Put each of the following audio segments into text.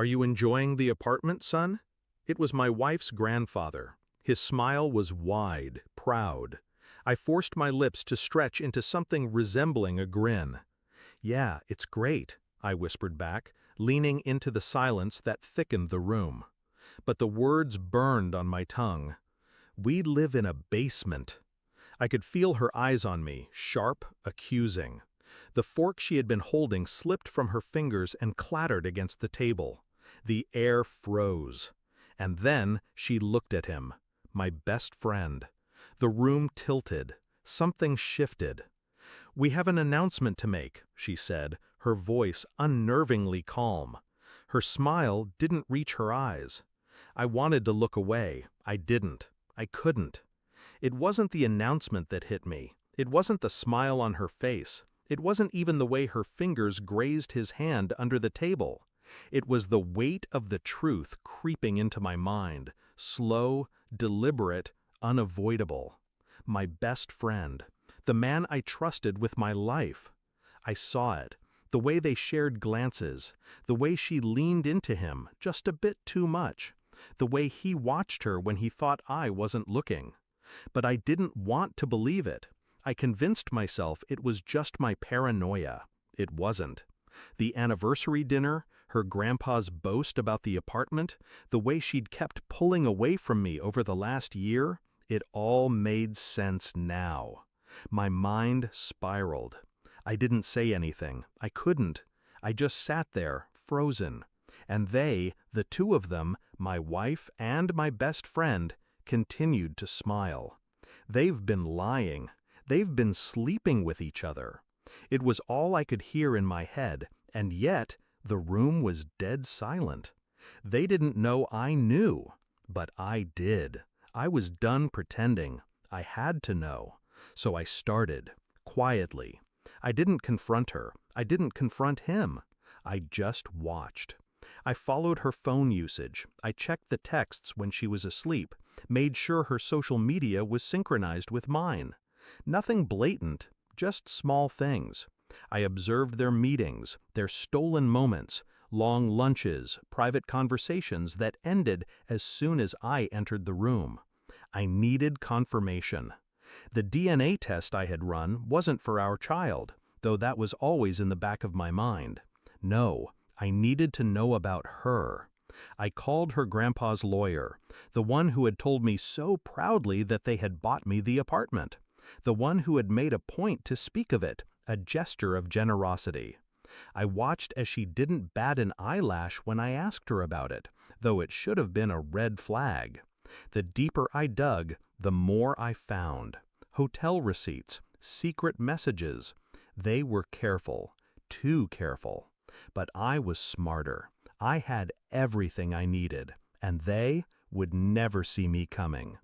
"Are you enjoying the apartment, son?" It was my wife's grandfather. His smile was wide, proud. I forced my lips to stretch into something resembling a grin. "Yeah, it's great," I whispered back, leaning into the silence that thickened the room. But the words burned on my tongue. "We live in a basement." I could feel her eyes on me, sharp, accusing. The fork she had been holding slipped from her fingers and clattered against the table. The air froze. And then she looked at him, my best friend. The room tilted. Something shifted. "We have an announcement to make," she said, her voice unnervingly calm. Her smile didn't reach her eyes. I wanted to look away. I didn't. I couldn't. It wasn't the announcement that hit me. It wasn't the smile on her face. It wasn't even the way her fingers grazed his hand under the table. It was the weight of the truth creeping into my mind, slow, deliberate, unavoidable. My best friend, the man I trusted with my life. I saw it, the way they shared glances, the way she leaned into him just a bit too much, the way he watched her when he thought I wasn't looking. But I didn't want to believe it. I convinced myself it was just my paranoia. It wasn't. The anniversary dinner, her grandpa's boast about the apartment, the way she'd kept pulling away from me over the last year, it all made sense now. My mind spiraled. I didn't say anything. I couldn't. I just sat there, frozen. And they, the two of them, my wife and my best friend, continued to smile. They've been lying. They've been sleeping with each other. It was all I could hear in my head, and yet the room was dead silent. They didn't know I knew, but I did. I was done pretending. I had to know. So I started, quietly. I didn't confront her. I didn't confront him. I just watched. I followed her phone usage. I checked the texts when she was asleep, made sure her social media was synchronized with mine. Nothing blatant, just small things. I observed their meetings, their stolen moments, long lunches, private conversations that ended as soon as I entered the room. I needed confirmation. The DNA test I had run wasn't for our child, though that was always in the back of my mind. No, I needed to know about her. I called her grandpa's lawyer, the one who had told me so proudly that they had bought me the apartment, the one who had made a point to speak of it, a gesture of generosity. I watched as she didn't bat an eyelash when I asked her about it, though it should have been a red flag. The deeper I dug, the more I found. Hotel receipts, secret messages. They were careful, too careful. But I was smarter. I had everything I needed, and they would never see me coming.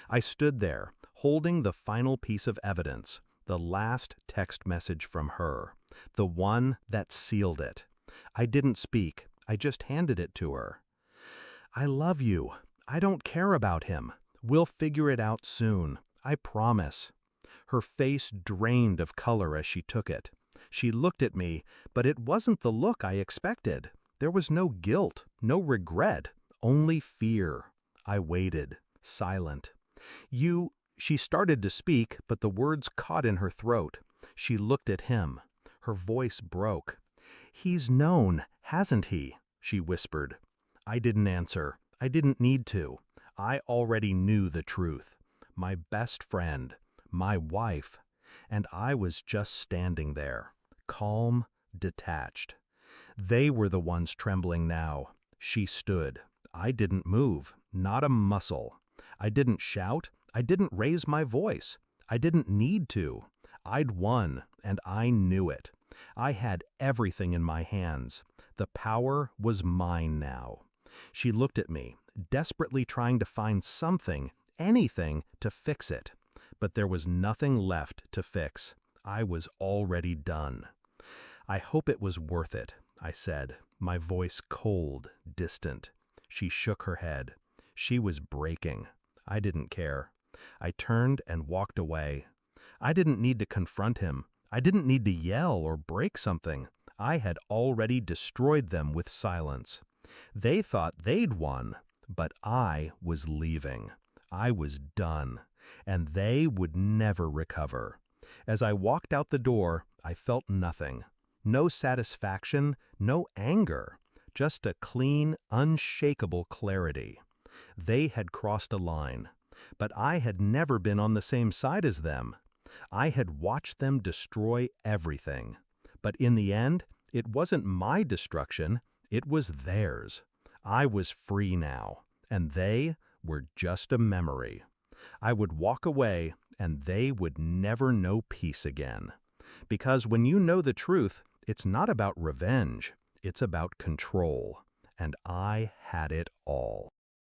I stood there, holding the final piece of evidence, the last text message from her, the one that sealed it. I didn't speak. I just handed it to her. "I love you. I don't care about him. We'll figure it out soon. I promise." Her face drained of color as she took it. She looked at me, but it wasn't the look I expected. There was no guilt, no regret, only fear. I waited, silent. She started to speak, but the words caught in her throat. She looked at him. Her voice broke. "He's known, hasn't he?" she whispered. I didn't answer. I didn't need to. I already knew the truth. My best friend, my wife, and I was just standing there, calm, detached. They were the ones trembling now. She stood. I didn't move, not a muscle. I didn't shout. I didn't raise my voice. I didn't need to. I'd won, and I knew it. I had everything in my hands. The power was mine now. She looked at me, desperately trying to find something, anything, to fix it. But there was nothing left to fix. I was already done. "I hope it was worth it," I said, my voice cold, distant. She shook her head. She was breaking. I didn't care. I turned and walked away. I didn't need to confront him. I didn't need to yell or break something. I had already destroyed them with silence. They thought they'd won, but I was leaving. I was done, and they would never recover. As I walked out the door, I felt nothing. No satisfaction, no anger, just a clean, unshakable clarity. They had crossed a line, but I had never been on the same side as them. I had watched them destroy everything. But in the end, it wasn't my destruction, it was theirs. I was free now, and they were just a memory. I would walk away, and they would never know peace again. Because when you know the truth, it's not about revenge, it's about control. And I had it all.